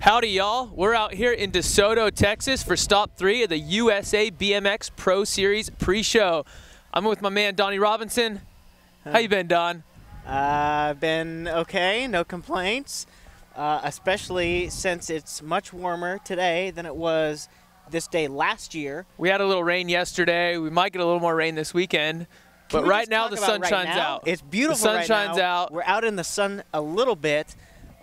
Howdy, y'all. We're out here in DeSoto, Texas for Stop 3 of the USA BMX Pro Series pre-show. I'm with my man, Donnie Robinson. How you been, Don? I've been okay, no complaints, especially since it's much warmer today than it was this day last year. We had a little rain yesterday. We might get a little more rain this weekend. But right now, the sun shines out. It's beautiful. The sun shines out. We're out in the sun a little bit.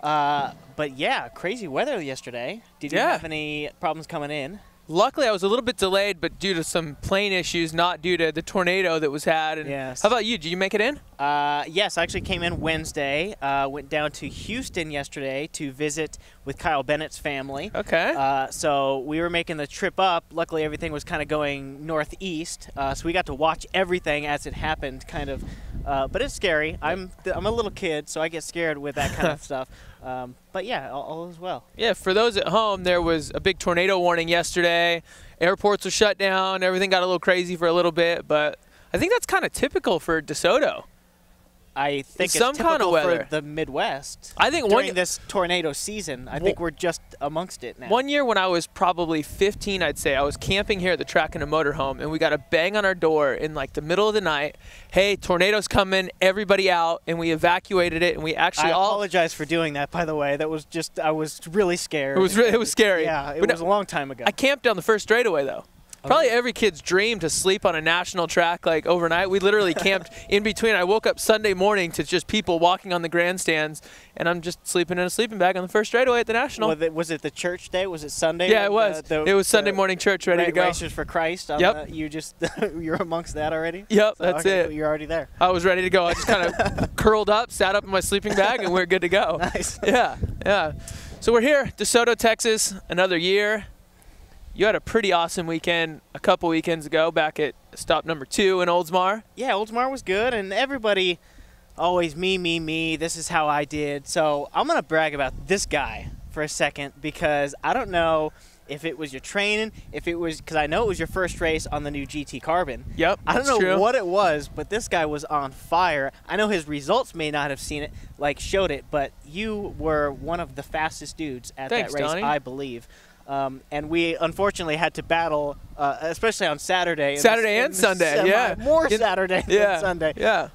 But yeah, crazy weather yesterday. Did you have any problems coming in? Luckily, I was a little bit delayed, but due to some plane issues, not due to the tornado that was had. And yes. How about you? Did you make it in? Yes, I actually came in Wednesday. Went down to Houston yesterday to visit with Kyle Bennett's family. Okay. So we were making the trip up. Luckily, everything was kind of going northeast, so we got to watch everything as it happened, kind of. But it's scary. I'm a little kid, so I get scared with that kind of stuff. But yeah, all is well. Yeah, for those at home, there was a big tornado warning yesterday. Airports were shut down. Everything got a little crazy for a little bit, but I think that's kind of typical for DeSoto. I think it's some typical kind of weather for the Midwest. I think during this tornado season, I think we're just amongst it now. One year when I was probably 15, I'd say, I was camping here at the track in a motorhome, and we got a bang on our door in like the middle of the night. Hey, tornado's coming, everybody out, and we evacuated it, and we actually I apologize for doing that, by the way. That was just, I was really scared. It was scary. Yeah, it was a long time ago. I camped down the first straightaway, though. Probably every kid's dream to sleep on a national track like overnight. We literally camped in between. I woke up Sunday morning to just people walking on the grandstands, and I'm just sleeping in a sleeping bag on the first straightaway at the National. Was it the church day? Was it Sunday? Yeah, it was. It was Sunday morning church, ready to go. Racers for Christ. Yep. You're amongst that already? Yep, so, that's okay, it. You're already there. I was ready to go. I just kind of curled up, sat up in my sleeping bag, and we're good to go. Nice. Yeah, yeah. So we're here, DeSoto, Texas, another year. You had a pretty awesome weekend a couple weekends ago back at stop number 2 in Oldsmar. Yeah, Oldsmar was good, and everybody always me, this is how I did. So I'm going to brag about this guy for a second, because I don't know if it was your training, if it was, because I know it was your first race on the new GT Carbon. Yep, I don't know true. what it was, but this guy was on fire. I know his results may not have seen it, showed it, but you were one of the fastest dudes at that race, Donnie. I believe. And we unfortunately had to battle, especially on Saturday. Saturday and Sunday, yeah. More Saturday than Sunday. Yeah.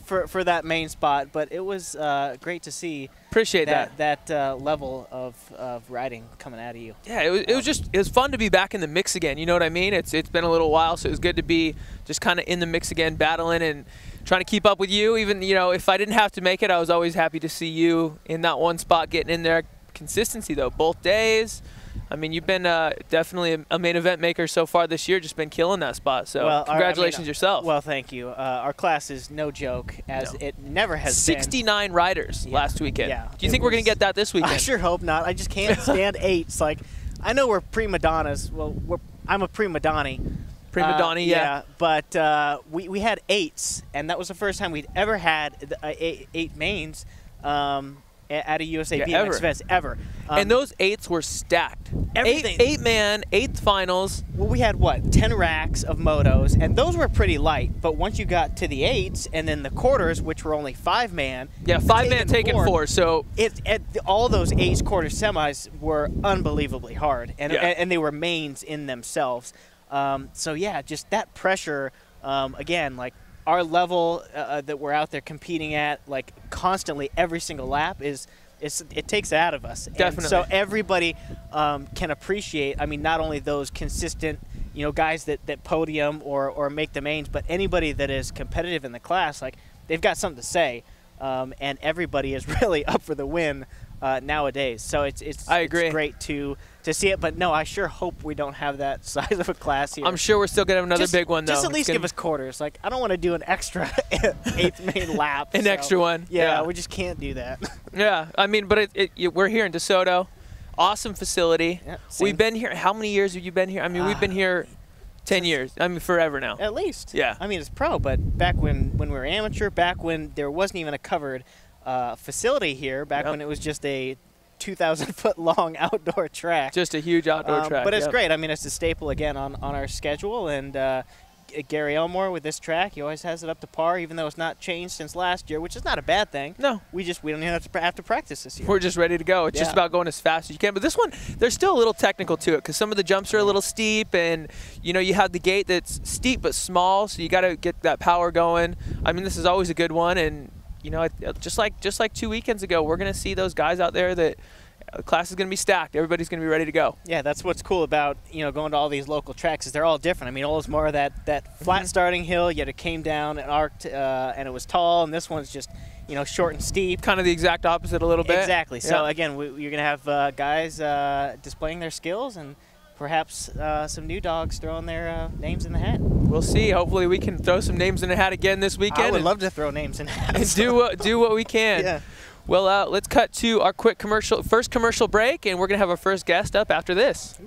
For that main spot, but it was great to see. Appreciate that level of riding coming out of you. Yeah, it was fun to be back in the mix again. You know what I mean? It's been a little while, so it was good to be just kind of in the mix again, battling and trying to keep up with you. Even if I didn't have to make it, I was always happy to see you in that one spot, getting in there. Consistency though, both days. I mean, you've been definitely a main event maker so far this year, just been killing that spot. So congratulations yourself. Well, thank you. Our class is no joke, as it never has 69 riders last weekend. Yeah, do you think we're going to get that this weekend? I sure hope not. I just can't stand 8s. Like, I know we're prima donnas. Well, I'm a prima donna. Prima donna, yeah. But we had 8s, and that was the first time we'd ever had 8 mains. At a USA BMX event ever. And those 8s were stacked. Everything. 8-man, 8th finals. Well, we had, 10 racks of motos, and those were pretty light. But once you got to the 8s and then the quarters, which were only 5-man. Yeah, 5-man taking 4. So all those 8s quarter semis were unbelievably hard, and they were mains in themselves. So, yeah, just that pressure, again, our level that we're out there competing at, constantly every single lap, it takes it out of us. Definitely. And so everybody can appreciate, I mean, not only those consistent, guys that podium or make the mains, but anybody that is competitive in the class, they've got something to say. And everybody is really up for the win nowadays. So it's great to see it. But no, I sure hope we don't have that size of a class here. I'm sure we're still going to have another big one, though. Just at least give us quarters. I don't want to do an extra 8th main lap. Extra one. Yeah, we just can't do that. Yeah, I mean, but we're here in DeSoto. Awesome facility. Yeah, we've been here. How many years have you been here? I mean, we've been here 10 years. I mean, forever now. At least. Yeah. I mean, it's pro, but back when we were amateur, back when there wasn't even a covered facility here, back when it was just a 2,000-foot long outdoor track. Just a huge outdoor track. But it's great. I mean, it's a staple, again, on our schedule, and Gary Elmore with this track, he always has it up to par, even though it's not changed since last year, which is not a bad thing. No. We don't even have to practice this year. We're just ready to go. It's just about going as fast as you can. But this one, there's still a little technical to it because some of the jumps are a little steep, and you have the gate that's steep but small, so you got to get that power going. I mean, this is always a good one, and just like 2 weekends ago, we're going to see those guys out there that the class is going to be stacked. Everybody's going to be ready to go. Yeah, that's what's cool about going to all these local tracks is they're all different. I mean, Oldsmar, that flat starting hill, yet it came down and arced, and it was tall, and this one's just short and steep. Kind of the exact opposite a little bit. Exactly. Yeah. So again, you're going to have guys displaying their skills and perhaps some new dogs throwing their names in the hat. We'll see. Hopefully we can throw some names in the hat again this weekend. I would love to throw names in the hat. And do what we can. Yeah. Well, let's cut to our quick first commercial break, and we're going to have our first guest up after this.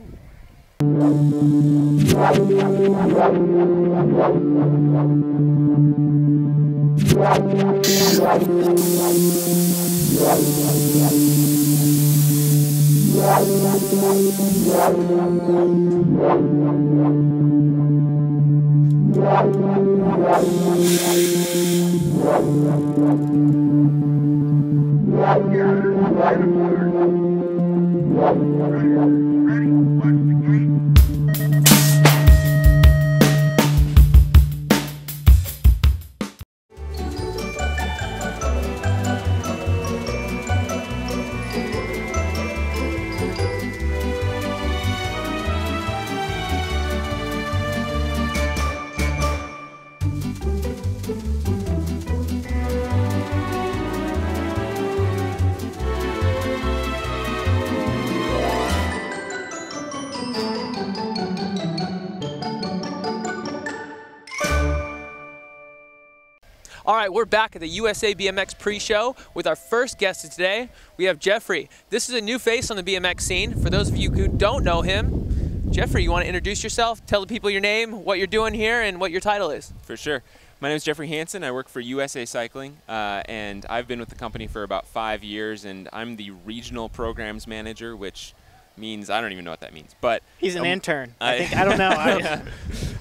All right, we're back at the USA BMX pre-show with our first guest of today. We have Jeffrey. This is a new face on the BMX scene. For those of you who don't know him, Jeffrey, you want to introduce yourself, tell the people your name, what you're doing here, and what your title is? For sure. My name is Jeffrey Hansen. I work for USA Cycling, and I've been with the company for about 5 years, and I'm the regional programs manager, which means I don't even know what that means. But he's an intern. I don't know. Yeah.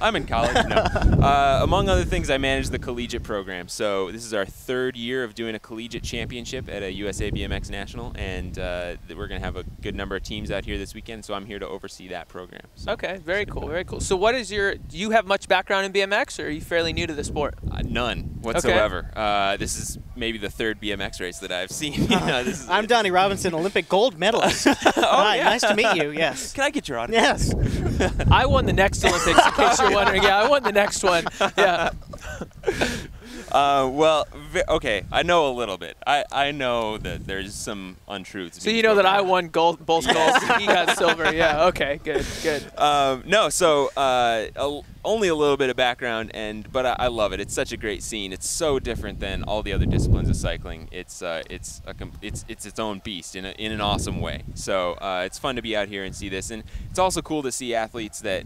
I'm in college. No. Among other things, I manage the collegiate program. So this is our 3rd year of doing a collegiate championship at a USA BMX National, and we're going to have a good number of teams out here this weekend. So I'm here to oversee that program. So okay, very cool, very cool. So do you have much background in BMX, or are you fairly new to the sport? None whatsoever. Okay. This is maybe the 3rd BMX race that I've seen. I'm Donnie Robinson, Olympic gold medalist. Hi, nice to meet you. Yes. Can I get your autograph? Yes. I won the next Olympics, in case you're wondering. Yeah, I won the next one. Yeah. Well, okay, I know a little bit. I know that there's some untruths. So you know that I won both golds, he got silver. Yeah, okay, good. No, so only a little bit of background, but I love it. It's such a great scene. It's so different than all the other disciplines of cycling. It's its own beast in an awesome way. So it's fun to be out here and see this, and it's also cool to see athletes that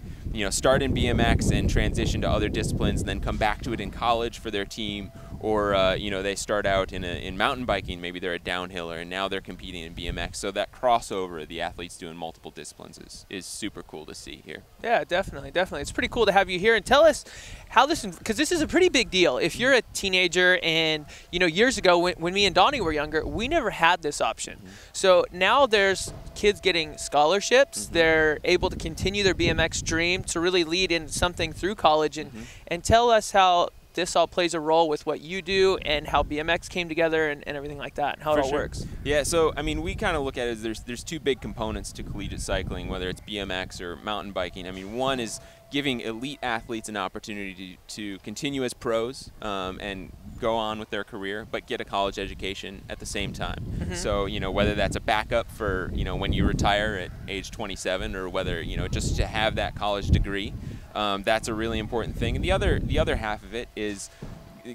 start in BMX and transition to other disciplines, and then come back to it in college for their team, or they start out in mountain biking. Maybe they're a downhiller, and now they're competing in BMX. So that crossover of the athletes doing multiple disciplines is super cool to see here. Yeah, definitely. It's pretty cool to have you here, and tell us how because this is a pretty big deal. If you're a teenager, and years ago when me and Donnie were younger, we never had this option. Mm-hmm. So now there's kids getting scholarships. Mm-hmm. They're able to continue their BMX dream to really lead in something through college, and tell us how this all plays a role with what you do and how BMX came together and everything like that, and how it all works. Yeah, so I mean, we kind of look at it as there's 2 big components to collegiate cycling, whether it's BMX or mountain biking. I mean, one is giving elite athletes an opportunity to continue as pros and go on with their career, but get a college education at the same time. Mm-hmm. So, whether that's a backup for, when you retire at age 27, or whether, just to have that college degree, that's a really important thing. And the other half of it is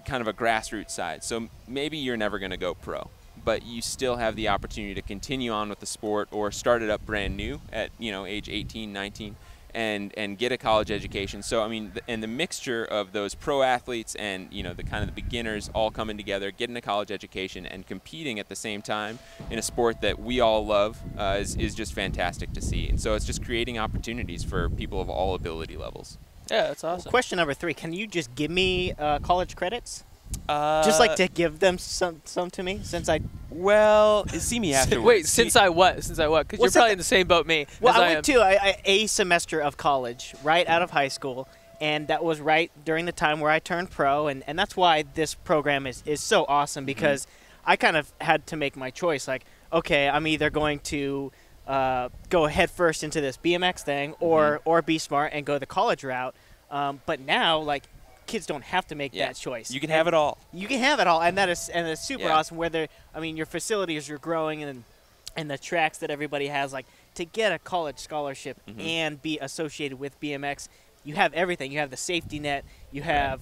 kind of a grassroots side. So maybe you're never going to go pro, but you still have the opportunity to continue on with the sport, or start it up brand new at, age 18, 19. And get a college education. So I mean, and the mixture of those pro athletes and the kind of the beginners all coming together, getting a college education and competing at the same time in a sport that we all love is just fantastic to see. And so it's just creating opportunities for people of all ability levels. Yeah, that's awesome. Question number 3: can you just give me college credits? Just like to give them some to me, since I. Well, see me afterwards. Wait, since I what? Since I what? Because you're probably in the same boat me. Well, as I went to a semester of college right out of high school, and that was right during the time where I turned pro, and that's why this program is so awesome, because I kind of had to make my choice. Like, okay, I'm either going to go head first into this BMX thing, or be smart and go the college route. But now, like, kids don't have to make that choice. You can have it all. You can have it all, and it's super awesome. Whether, I mean, your facilities are growing, and the tracks that everybody has, like, to get a college scholarship and be associated with BMX, you have everything. You have the safety net. You have,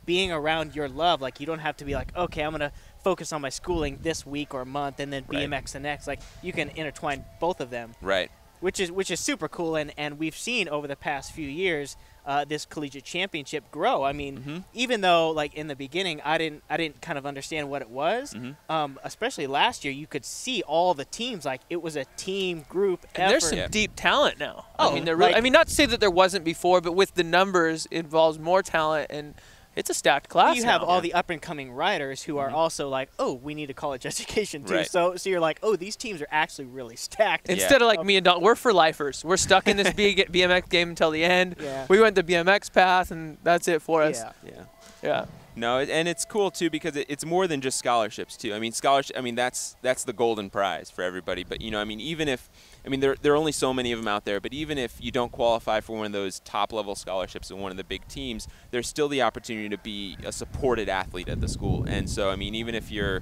being around your love. Like, you don't have to be like, okay, I'm gonna focus on my schooling this week or month, and then BMX the next. Like, you can intertwine both of them. Right. Which is super cool, and we've seen over the past few years this collegiate championship grow. I mean, even though, like, in the beginning I didn't kind of understand what it was, especially last year, you could see all the teams, like, it was a team group and effort. there's some deep talent now. Oh, I mean, really, like, I mean, not to say that there wasn't before, but with the numbers, it involves more talent, and it's a stacked class. You have all the up-and-coming riders who are also like, oh, we need a college education too. Right. So you're like, oh, these teams are actually really stacked. Instead of like me and Don, we're for lifers. We're stuck in this BMX game until the end. Yeah. We went the BMX path, and that's it for us. Yeah. No, and it's cool too, because it's more than just scholarships too. I mean, that's the golden prize for everybody. But, you know, I mean, even if, I mean, there are only so many of them out there, but even if you don't qualify for one of those top-level scholarships in one of the big teams, there's still the opportunity to be a supported athlete at the school. And so, I mean, even if you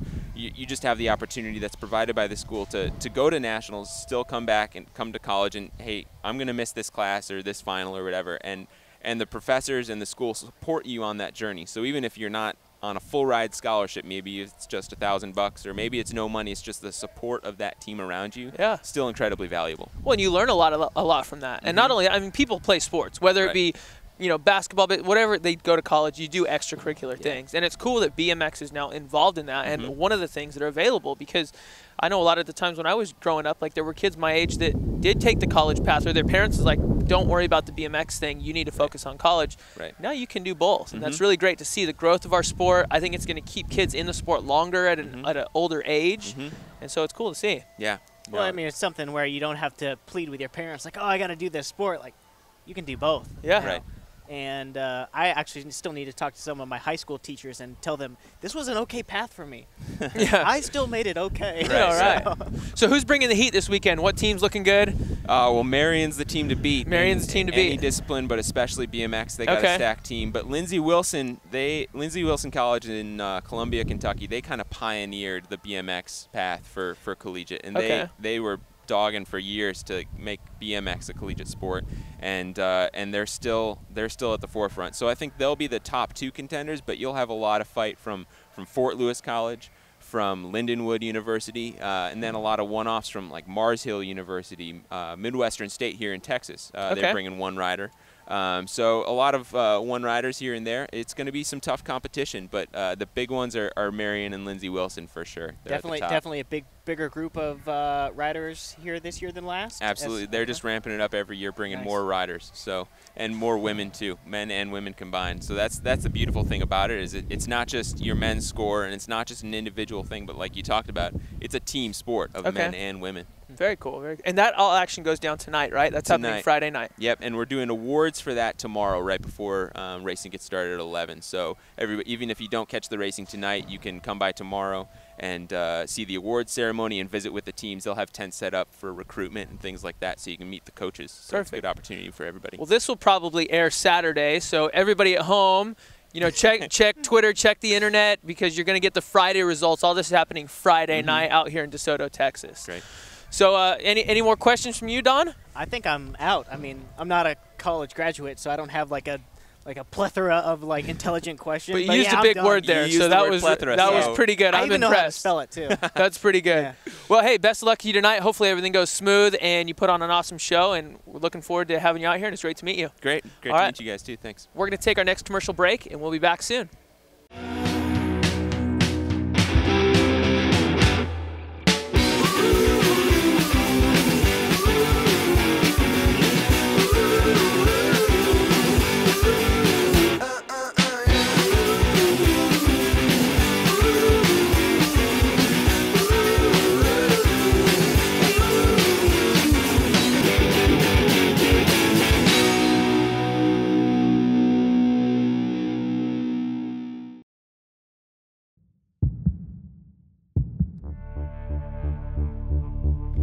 just have the opportunity that's provided by the school to go to nationals, still come back and come to college, and, hey, I'm going to miss this class or this final or whatever, and the professors and the school support you on that journey. So even if you're not on a full ride scholarship, maybe it's just $1,000, or maybe it's no money, it's just the support of that team around you. Yeah. Still incredibly valuable. Well, and you learn a lot from that. And not only, I mean, people play sports, whether it be, you know, basketball, but whatever, they go to college, you do extracurricular things. And it's cool that BMX is now involved in that. And one of the things that are available, because I know a lot of the times when I was growing up, like, there were kids my age that did take the college path, or their parents was like, don't worry about the BMX thing, you need to focus on college. Now you can do both, and that's really great to see the growth of our sport. I think it's going to keep kids in the sport longer at an older age, and so it's cool to see. Yeah. Well, I mean, it's something where you don't have to plead with your parents, like, oh, I got to do this sport. Like, you can do both. Yeah. Right. And I actually still need to talk to some of my high school teachers and tell them this was an okay path for me. I still made it okay. All right. So who's bringing the heat this weekend? What team's looking good? Well, Marion's the team to beat. Marion's the team to beat. Any discipline, but especially BMX. They got a stacked team. But Lindsey Wilson College in Columbia, Kentucky, they kind of pioneered the BMX path for collegiate, and they were dogging for years to make BMX a collegiate sport, and they're still at the forefront. So I think they'll be the top 2 contenders, but you'll have a lot of fight from Fort Lewis College, from Lindenwood University, and then a lot of one-offs from, like, Mars Hill University, Midwestern State here in Texas. They're bringing one rider. So a lot of one riders here and there. It's going to be some tough competition, but the big ones are Marion and Lindsey Wilson for sure. They're definitely a bigger group of riders here this year than last. Absolutely, they're just ramping it up every year, bringing more riders. So, and more women too, men and women combined. So that's the beautiful thing about it, is it's not just your men's score, and it's not just an individual thing, but like you talked about, it's a team sport of men and women. Very cool. And that all action goes down tonight, right? That's happening Friday night. Yep, and we're doing awards for that tomorrow, right before racing gets started at 11. So even if you don't catch the racing tonight, you can come by tomorrow and see the awards ceremony and visit with the teams. They'll have tents set up for recruitment and things like that, so you can meet the coaches. So it's a good opportunity for everybody. Well, this will probably air Saturday, so everybody at home, you know, check Twitter, check the internet, because you're going to get the Friday results. All this is happening Friday night out here in DeSoto, Texas. Great. So any more questions from you, Don? I think I'm out. I mean, I'm not a college graduate, so I don't have like a plethora of like intelligent questions. But you used a big word there, so that was pretty good. I'm impressed. Know how to spell it too. That's pretty good. Well, hey, best of luck to you tonight. Hopefully everything goes smooth and you put on an awesome show, and we're looking forward to having you out here, and it's great to meet you. Great to meet you guys too. Thanks. We're going to take our next commercial break, and we'll be back soon.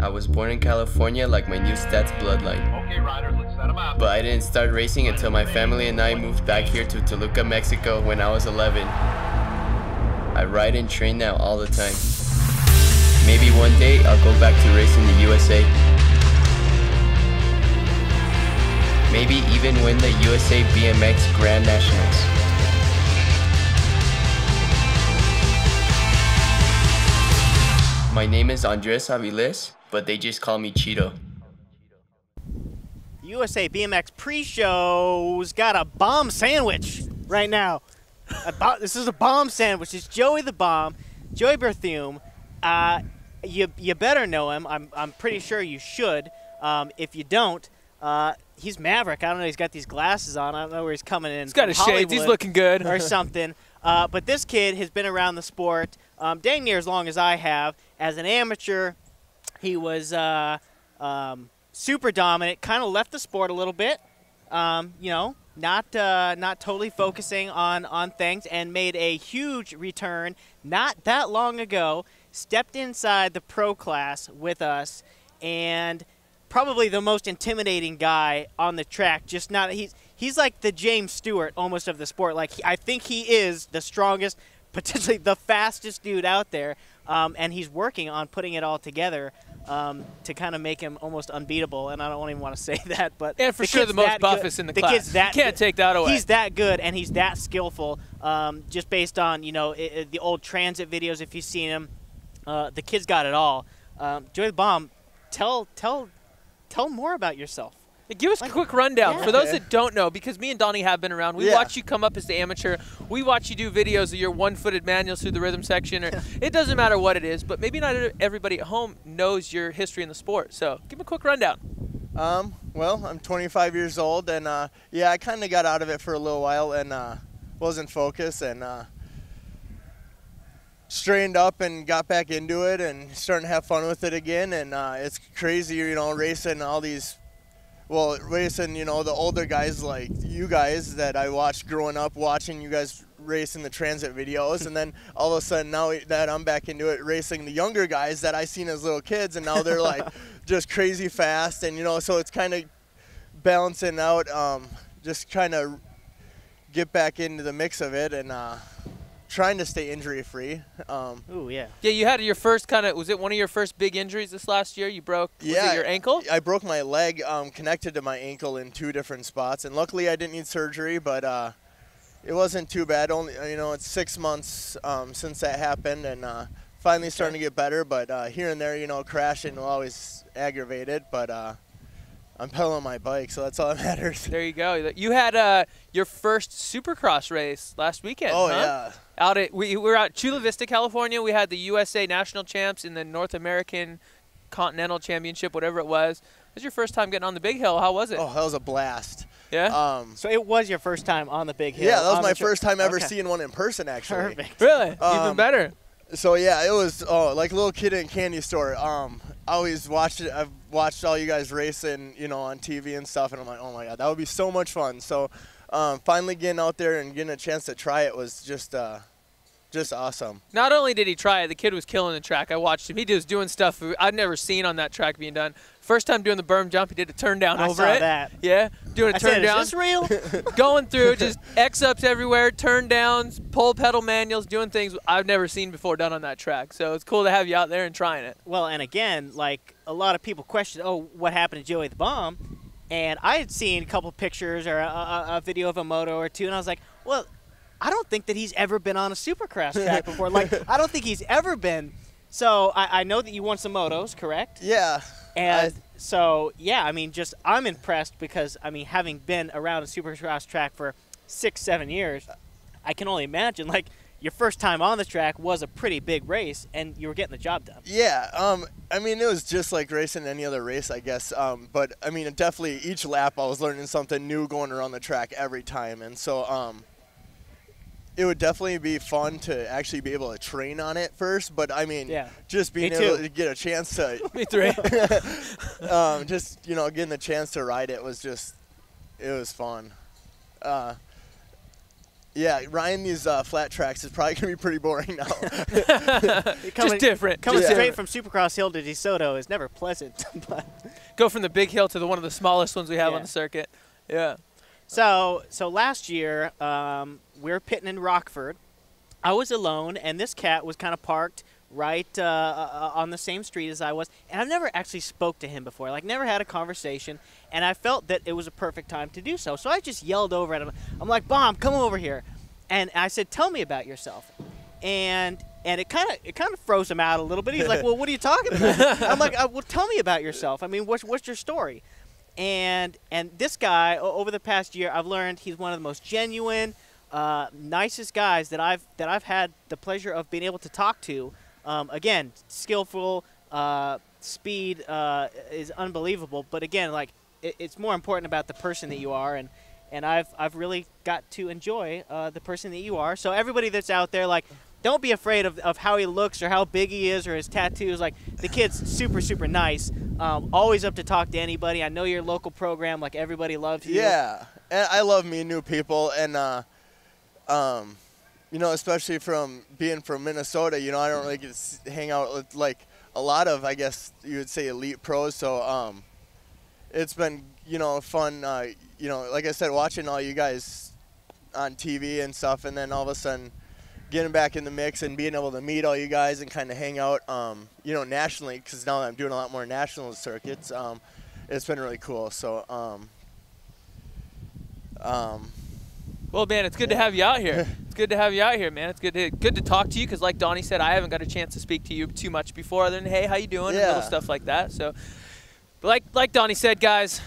I was born in California like my new stats bloodline. Okay, riders, let's set them up. But I didn't start racing until my family and I moved back here to Toluca, Mexico when I was 11. I ride and train now all the time. Maybe one day I'll go back to racing the USA. Maybe even win the USA BMX Grand Nationals. My name is Andres Aviles, but they just call me Cheeto. USA BMX pre-show's got a bomb sandwich right now. This is a bomb sandwich. It's Joey the Bomb, Joey Berthume. You better know him. I'm pretty sure you should. If you don't, he's Maverick. I don't know. He's got these glasses on. I don't know where he's coming in. He's got his shades. He's looking good. Or something. But this kid has been around the sport dang near as long as I have. As an amateur, he was super dominant. Kind of left the sport a little bit. You know, not totally focusing on things, and made a huge return not that long ago. Stepped inside the pro class with us, and probably the most intimidating guy on the track. Just not he's like the James Stewart almost of the sport. Like I think he is the strongest, potentially the fastest dude out there, and he's working on putting it all together to kind of make him almost unbeatable. And I don't even want to say that, but and for sure the most buffest in the class. Kid's that you can't take that away. He's that good, and he's that skillful. Just based on the old transit videos, if you've seen him, the kid's got it all. Joey the Bomb, tell more about yourself. Give us a quick rundown for those that don't know, because me and Donnie have been around. We watch you come up as the amateur. We watch you do videos of your one-footed manuals through the rhythm section. It doesn't matter what it is, but maybe not everybody at home knows your history in the sport. So give me a quick rundown. Well, I'm 25 years old, and yeah, I kind of got out of it for a little while and wasn't focused, and straightened up and got back into it and starting to have fun with it again. And it's crazy, racing all these. Well, racing, the older guys like you guys that I watched growing up, watching you guys racing the transit videos, and then all of a sudden now that I'm back into it, racing the younger guys that I seen as little kids, and now they're like just crazy fast, and so it's kind of balancing out, just trying to get back into the mix of it, and trying to stay injury-free. Ooh, yeah. Yeah, you had your first was it one of your first big injuries this last year? You broke, was it your ankle? I broke my leg connected to my ankle in 2 different spots, and luckily I didn't need surgery, but it wasn't too bad. Only, it's 6 months since that happened, and finally starting to get better, but here and there, crashing will always aggravate it, but I'm pedaling my bike, so that's all that matters. There you go. You had your first Supercross race last weekend. Oh, huh? yeah. We were out Chula Vista, California. We had the USA National Champs and the North American Continental Championship, whatever it was. It was your first time getting on the big hill. How was it? Oh, that was a blast. Yeah? So it was your first time on the big hill? Yeah, that was my first time ever seeing one in person, actually. Perfect. Really? Even better. So yeah, it was like a little kid in a candy store. I always watched it. I've watched all you guys racing, on TV and stuff, and I'm like, oh my god, that would be so much fun. So finally getting out there and getting a chance to try it was just awesome. Not only did he try it, the kid was killing the track. I watched him. He was doing stuff I'd never seen on that track being done. First time doing the berm jump, he did a turn down over it. I saw that. Yeah, doing a turn down. Is this real? Going through just X-ups everywhere, turn downs, pull pedal manuals, doing things I've never seen before done on that track. So it's cool to have you out there and trying it. Well, and again, like a lot of people question, what happened to Joey the Bomb? And I had seen a couple pictures or a video of a moto or two, and I was like, well, I don't think that he's ever been on a Supercross track before. Like, I don't think he's ever been. So I know that you won some motos, correct? Yeah. And so, yeah, I mean, I'm impressed because, I mean, having been around a Supercross track for 6-7 years, I can only imagine, like, your first time on the track was a pretty big race, and you were getting the job done. Yeah, I mean, it was just like racing any other race, I guess. But, I mean, definitely each lap I was learning something new going around the track every time. And so it would definitely be fun to actually be able to train on it first. But, I mean, just being able to get a chance to – Me too. just, getting the chance to ride it was just – it was fun. Yeah, riding these flat tracks is probably going to be pretty boring now. Just different. Coming Just straight different. from Supercross Hill to DeSoto is never pleasant. But Go from the big hill to one of the smallest ones we have Yeah. on the circuit. Yeah. So last year, we were pitting in Rockford. I was alone, and this cat was kind of parked right on the same street as I was. And I've never actually spoke to him before, like never had a conversation. And I felt that it was a perfect time to do so. So I just yelled over at him. I'm like, Bomb, come over here. And I said, tell me about yourself. And it kind of froze him out a little bit. He's like, well, what are you talking about? I'm like, well, tell me about yourself. I mean, what's your story? And this guy, over the past year, I've learned he's one of the most genuine, nicest guys that I've had the pleasure of being able to talk to. Again, skillful, speed is unbelievable. But again, like it's more important about the person that you are, and I've really got to enjoy the person that you are. So everybody that's out there, like, don't be afraid of how he looks or how big he is or his tattoos. Like, the kid's super, super nice. Always up to talk to anybody. I know your local program, like, everybody loves you. Yeah, and I love meeting new people, and you know, especially from being from Minnesota, you know, I don't really get to hang out with like a lot of, I guess you would say, elite pros. So it's been, you know, fun. You know, like I said, watching all you guys on TV and stuff, and then all of a sudden getting back in the mix and being able to meet all you guys and kind of hang out, you know, nationally, because now I'm doing a lot more national circuits. It's been really cool. So, Well, man, it's good to have you out here. It's good to have you out here, man. It's good to talk to you because, like Donnie said, I haven't got a chance to speak to you too much before, other than, hey, how you doing, and little stuff like that. So, but like Donnie said, guys,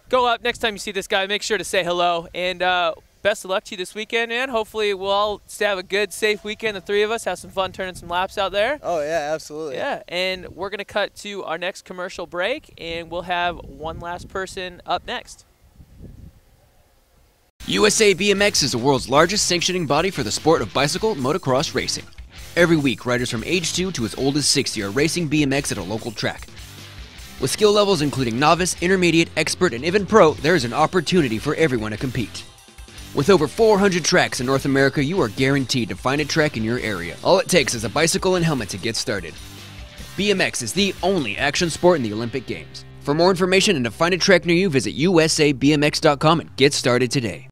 go up next time you see this guy. Make sure to say hello, and best of luck to you this weekend, man. Hopefully, we'll all have a good, safe weekend. The three of us have some fun turning some laps out there. Oh yeah, absolutely. Yeah, and we're gonna cut to our next commercial break, and we'll have one last person up next. USA BMX is the world's largest sanctioning body for the sport of bicycle motocross racing. Every week, riders from age 2 to as old as 60 are racing BMX at a local track. With skill levels including novice, intermediate, expert, and even pro, there is an opportunity for everyone to compete. With over 400 tracks in North America, you are guaranteed to find a track in your area. All it takes is a bicycle and helmet to get started. BMX is the only action sport in the Olympic Games. For more information and to find a track near you, visit usabmx.com and get started today.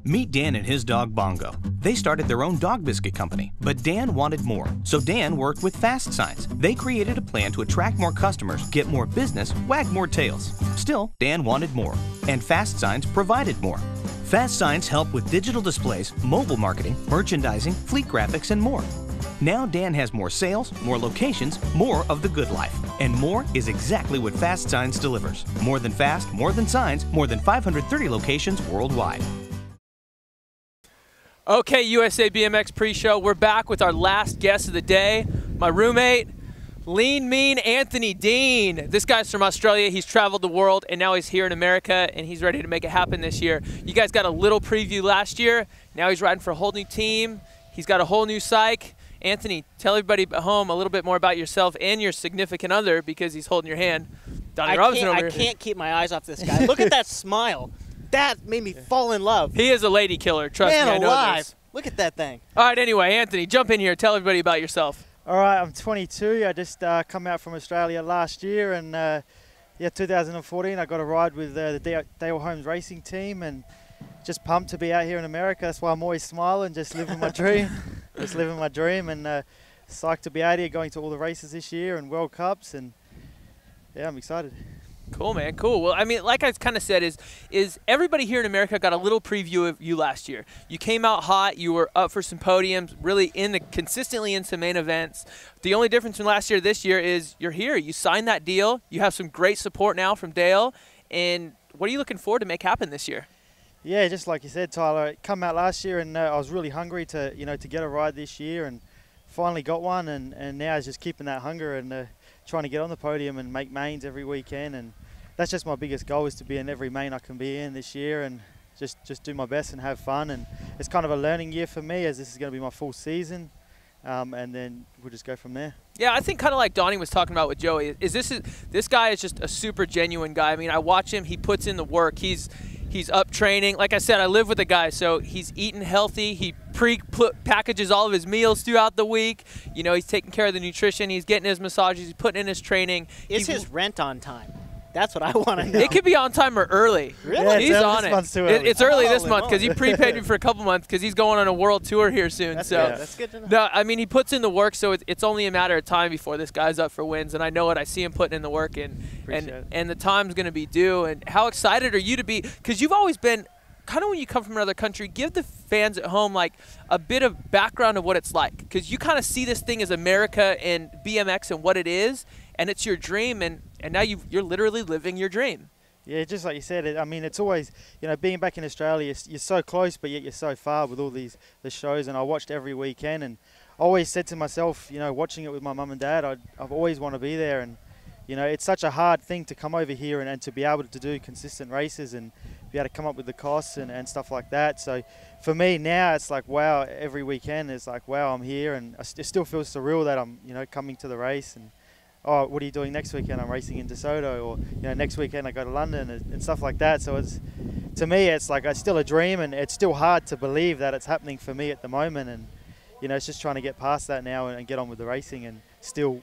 Meet Dan and his dog Bongo. They started their own dog biscuit company, but Dan wanted more. So Dan worked with Fast Signs. They created a plan to attract more customers, get more business, wag more tails. Still, Dan wanted more, and Fast Signs provided more. Fast Signs help with digital displays, mobile marketing, merchandising, fleet graphics, and more. Now Dan has more sales, more locations, more of the good life. And more is exactly what Fast Signs delivers. More than fast, more than signs, more than 530 locations worldwide. Okay, USA BMX pre-show. We're back with our last guest of the day, my roommate, Lean Mean Anthony Dean. This guy's from Australia. He's traveled the world, and now he's here in America, and he's ready to make it happen this year. You guys got a little preview last year. Now he's riding for a whole new team. He's got a whole new psych. Anthony, tell everybody at home a little bit more about yourself and your significant other, because he's holding your hand. Donnie Robinson over here. I can't keep my eyes off this guy. Look at that smile. That made me fall in love. He is a lady killer. Trust me, I know this. Look at that thing. All right, anyway, Anthony, jump in here. Tell everybody about yourself. All right, I'm 22. I just come out from Australia last year, and yeah, 2014, I got a ride with the Dale Holmes racing team, and just pumped to be out here in America. That's why I'm always smiling, just living my dream. Just living my dream, and psyched to be out here, going to all the races this year and World Cups, and yeah, I'm excited. Cool, man. Cool. Well, I mean, like I kind of said, is everybody here in America got a little preview of you last year. You came out hot. You were up for some podiums, really consistently in some main events. The only difference from last year to this year is you're here. You signed that deal. You have some great support now from Dale. And what are you looking forward to make happen this year? Yeah, just like you said, Tyler, it come out last year and I was really hungry to, to get a ride this year, and finally got one, and now it's just keeping that hunger and trying to get on the podium and make mains every weekend, and that's just my biggest goal, is to be in every main I can be in this year, and just do my best and have fun. And it's kind of a learning year for me, as this is going to be my full season, and then we'll just go from there. Yeah, I think kind of like Donnie was talking about with Joey, this guy is just a super genuine guy. I mean, I watch him, he puts in the work, he's up training. Like I said, I live with a guy, so he's eating healthy. He packages all of his meals throughout the week. You know, he's taking care of the nutrition. He's getting his massages. He's putting in his training. Is his rent on time? That's what I want to know. It could be on time or early. Really? Yeah, He's on this it. month's too early. It's early this Holy month because he moly. prepaid me for a couple months because he's going on a world tour here soon. That's so good. That's good to know. no, I mean, he puts in the work, so it's only a matter of time before this guy's up for wins. And I know it. I see him putting in the work, and the time's going to be due. And how excited are you to be? Because you've always been kind of, when you come from another country, give the fans at home like a bit of background of what it's like, because you kind of see this thing as America and BMX and what it is, and it's your dream, and now you're literally living your dream. Yeah, just like you said, I mean, it's always, being back in Australia, you're so close, but yet you're so far with all the shows, and I watched every weekend, and I always said to myself, watching it with my mum and dad, I've always want to be there, and, it's such a hard thing to come over here and to be able to do consistent races and be able to come up with the costs and stuff like that. So for me now, it's like, wow, every weekend it's like, wow, I'm here, and it still feels surreal that I'm, coming to the race, and oh, what are you doing next weekend? I'm racing in DeSoto, or next weekend I go to London and stuff like that. So to me, it's like it's still a dream, and it's still hard to believe that it's happening for me at the moment. And it's just trying to get past that now and get on with the racing and still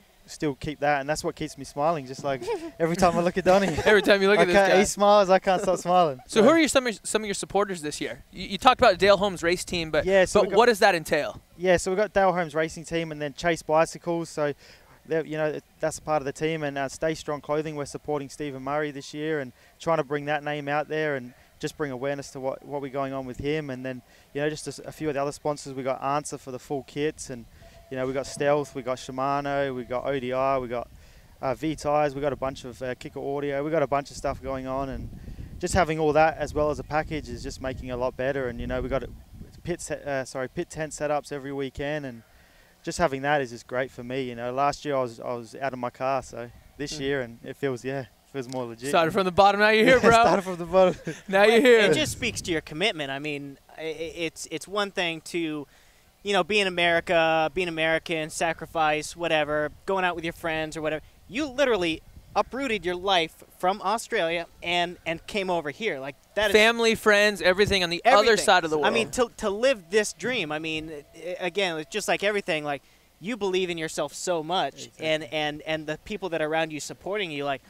keep that, and that's what keeps me smiling. Just like every time I look at Donnie, Every time you look at this guy. he smiles, I can't stop smiling. So who are some of your supporters this year? You talked about Dale Holmes race team, but Yeah, so what does that entail? Yeah, so we've got Dale Holmes Racing Team, and then Chase Bicycles. So that's a part of the team, and Stay Strong Clothing. We're supporting Stephen Murray this year and trying to bring that name out there and just bring awareness to what we're going on with him. And then just a few of the other sponsors. We got Answer for the full kits, and we got Stealth, we got Shimano, we got ODI, we got V-Tires, we got a bunch of Kicker Audio, we got a bunch of stuff going on, and just having all that as well as a package is just making it a lot better. And we got pit tent setups every weekend, and just having that is just great for me. Last year I was out of my car, so this year, and it feels more legit. Started from the bottom, now you're here, bro. Started from the bottom. Now you're here. It just speaks to your commitment. I mean, it's one thing to, be in America, being American, sacrifice, whatever, going out with your friends or whatever. You literally uprooted your life from Australia and came over here. Like that. Family, friends, everything on the other side of the world. I mean, to live this dream. I mean, again, it's just like everything. Like you believe in yourself so much, exactly. and the people that are around you supporting you, like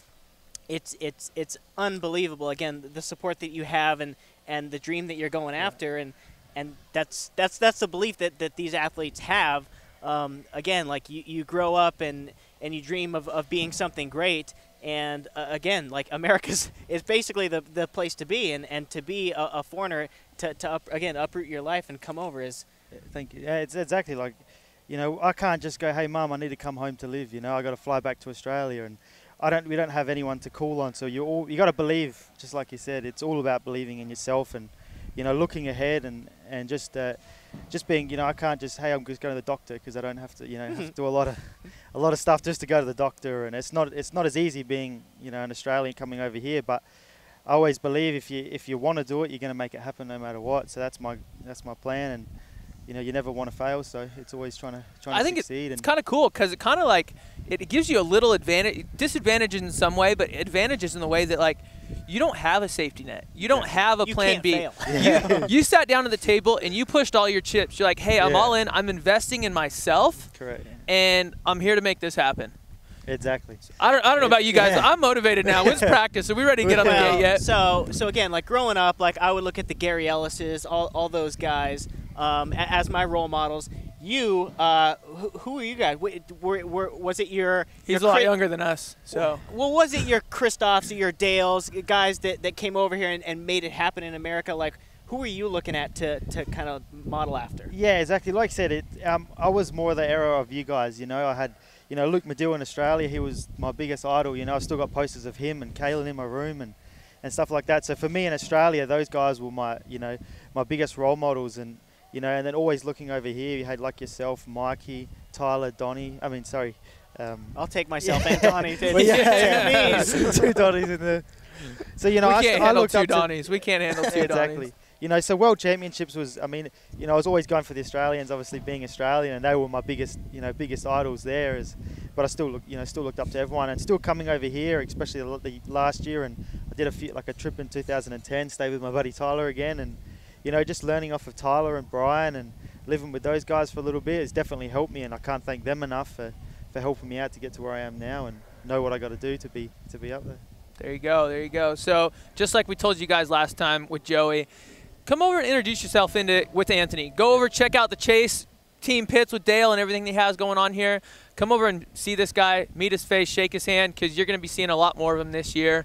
it's unbelievable. Again, the support that you have and the dream that you're going after, and that's the belief that these athletes have. Again, like you grow up and you dream of being something great, and again, like America's is basically the place to be, and to be a foreigner to uproot your life and come over is. Thank you. Yeah, it's exactly like, I can't just go, hey mum, I need to come home to live. I got to fly back to Australia, and we don't have anyone to call on. So you got to believe, just like you said. It's all about believing in yourself and looking ahead and just being, I can't just, hey, I'm just going to the doctor, because I don't have to, have to do a lot of stuff just to go to the doctor, and it's not as easy being, an Australian coming over here. But I always believe if you want to do it, you're going to make it happen no matter what. So that's my plan, and you never want to fail, so it's always trying to succeed. I think it's kind of cool, because it kind of like it gives you a little disadvantages in some way, but advantages in the way that like you don't have a safety net. You don't have a plan B. You sat down at the table and you pushed all your chips. You're like, hey, I'm all in. I'm investing in myself. Correct. And I'm here to make this happen. Exactly. I don't know about you guys. I'm motivated now. When's practice? Are we ready to get on the gate yet? So again, like growing up, like I would look at the Gary Ellises, all those guys as my role models. You, who are you guys? Was it your? He's a lot younger than us. So. Well, was it your Christophs or your Dales, guys that came over here and made it happen in America? Like, who were you looking at to kind of model after? Yeah, exactly. Like I said, I was more the era of you guys. I had, Luke Medill in Australia. He was my biggest idol. I still got posters of him and Kaylen in my room, and and stuff like that. So for me in Australia, those guys were my, you know, my biggest role models, and you know, and then always looking over here, you had like yourself, Mikey, Tyler, Donnie. I mean, sorry. I'll take myself and Donnie. Well, yeah. Two Donnies in there. So you know, we can't handle two up Donnies. We can't handle two exactly. Donnies. You know, so World Championships was, I mean, you know, I was always going for the Australians, obviously being Australian, and they were my biggest, you know, biggest idols there. But I still, still looked up to everyone, and still coming over here, especially the last year, and I did a trip in 2010, stayed with my buddy Tyler again, and you know, just learning off of Tyler and Brian and living with those guys for a little bit has definitely helped me, and I can't thank them enough for helping me out to get to where I am now and know what I got to do to be up there. There you go. There you go. So just like we told you guys last time with Joey, come over and introduce yourself with Anthony. Go over, check out the Chase team pits with Dale and everything he has going on here. Come over and see this guy, meet his face, shake his hand, because you're going to be seeing a lot more of him this year.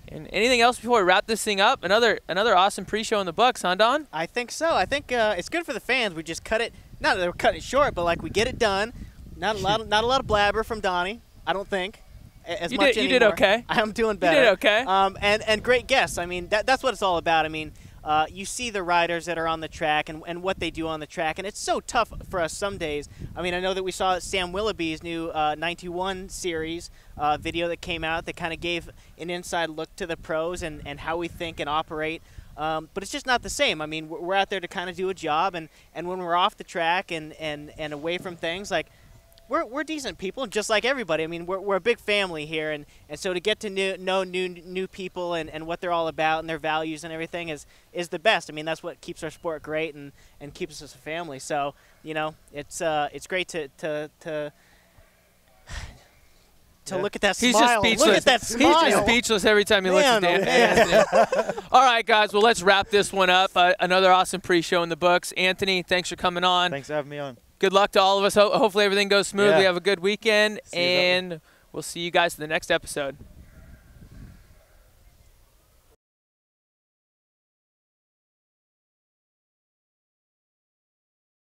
And anything else before we wrap this thing up? Another awesome pre-show in the books, huh, Don? I think so. I think it's good for the fans. We just cut it. Not that we're cutting it short, but like we get it done. Not a lot of blabber from Donnie, I don't think. You did okay. I'm doing better. You did okay. And great guests. I mean, that's what it's all about. I mean, you see the riders that are on the track and what they do on the track, and it's so tough for us some days. I mean, I know that we saw Sam Willoughby's new 91 series video that came out that kind of gave an inside look to the pros and how we think and operate. But it's just not the same. I mean, we're out there to kind of do a job, and when we're off the track and away from things, like, we're decent people, just like everybody. I mean, we're a big family here, and so to get to know new people and what they're all about and their values and everything is the best. I mean, that's what keeps our sport great and keeps us a family. So, you know, it's great to look at that smile. Look at that smile. He's just speechless every time he looks at Dan. All right, guys. Well, let's wrap this one up. Another awesome pre-show in the books. Anthony, thanks for coming on. Thanks for having me on. Good luck to all of us. Hopefully everything goes smoothly. Yeah. Have a good weekend, and we'll see you guys in the next episode.